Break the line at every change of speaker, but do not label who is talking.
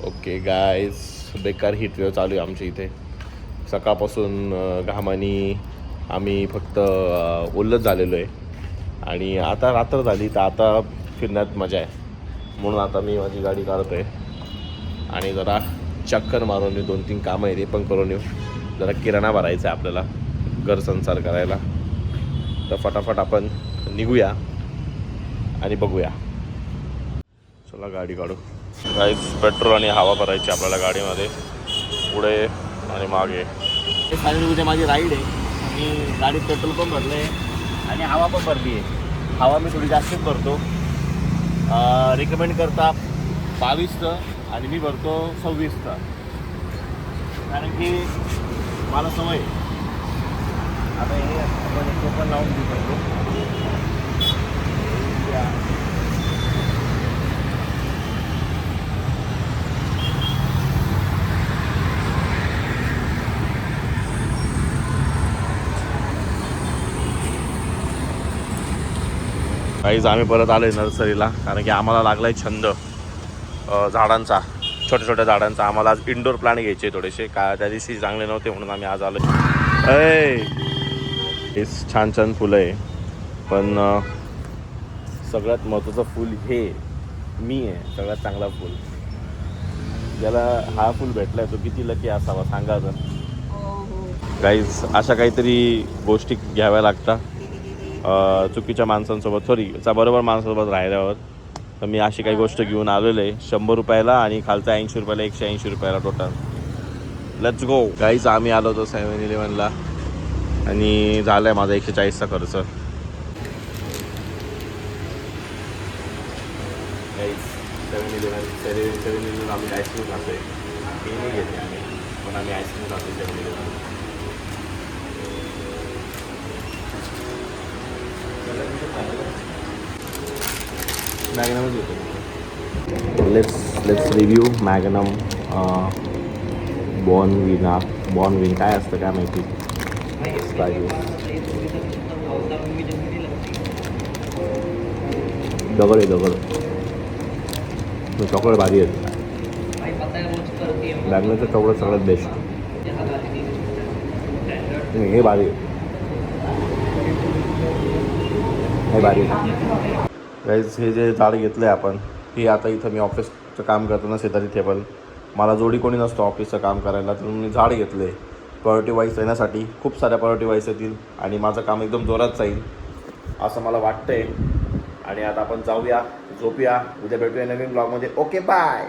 Okay guys, बेकार heatwave चालू आहे आमच्या इथे. सकाळपासून घामानी आम्ही फक्त ओल्लच झालेलो आहे. आणि आता रात्र झाली तर आता फिरण्यात मजा आहे. म्हणून आता मी माझी गाडी काढतो आहे आणि जरा चक्कर मारून येऊ. 2-3 कामं आहे ते पण करून येऊ. जरा किराणा भरायचा आहे आपल्याला घर संसार करायला. तर फटाफट आपण निघूया आणि बघूया. चला गाडी काढू. गाईज, पेट्रोल आणि हवा भरायची आपल्याला गाडीमध्ये, पुढे आणि मागे.
हे फायनली उद्या माझी राईड आहे. मी गाडीत पेट्रोल पण भरलं आहे आणि हवा पण भरली आहे. हवा मी थोडी जास्तच भरतो. रिकमेंड करता 22चं आणि मी भरतो 26चं, कारण की मला सवय. आता हे आपण एक टोकन लावून देऊ शकतो.
गाईज, आम्ही परत आलो आहे नर्सरीला, कारण की आम्हाला लागला आहे छंद झाडांचा, छोट्या छोट्या झाडांचा. आम्हाला आज इंडोर प्लांट घ्यायचे थोडेसे, का त्या दिवशी चांगले नव्हते म्हणून आम्ही आज आलो. छान छान फुलं आहे, पण सगळ्यात महत्त्वाचं फूल हे मी आहे. सगळ्यात चांगला फूल, ज्याला हा फूल भेटला आहे तो किती लकी असावा सांगा तर. गाईज, अशा काहीतरी गोष्टी घ्याव्या लागतात चुकीच्या माणसांसोबत, बरोबर माणसासोबत राहिल्यावर. तर मी अशी काही गोष्ट घेऊन आलेलो आहे 100 रुपयाला आणि खालचा 80 रुपयाला, 180 रुपयाला टोटल. Let's go guys. आम्ही आलो होतो 7-Elevenला आणि झालं आहे माझा 140चा खर्च. गाईज, 7-Eleven आम्ही आईस्क्रीम खातो आहे. ते नाही घेते आम्ही, पण आम्ही आईस्क्रीम खातो 7-Eleven. लेट्स रिव्ह्यू मॅग्नम बॉर्नविन काय असतं काय माहिती. दगड चॉकलेट भारी आहे. मॅग्नमचं चॉकलेट सगळ्यात बेस्ट. हे भारी आहे, हे भारी आहे. गाईज, हे जे झाड घेतलं आहे आपण, हे आता इथं मी ऑफिसचं काम करताना शेजारी टेबल, मला जोडी कोणी नसतं ऑफिसचं काम करायला, तर मी झाड घेतलं आहे प्रायोरिटी वाईज येण्यासाठी. खूप साऱ्या प्रायोरिटी वाईज येतील आणि माझं काम एकदम जोरात जाईल असं मला वाटतंय. आणि आता आपण जाऊया, झोपूया. उद्या भेटूया नवीन ब्लॉगमध्ये. Okay, bye.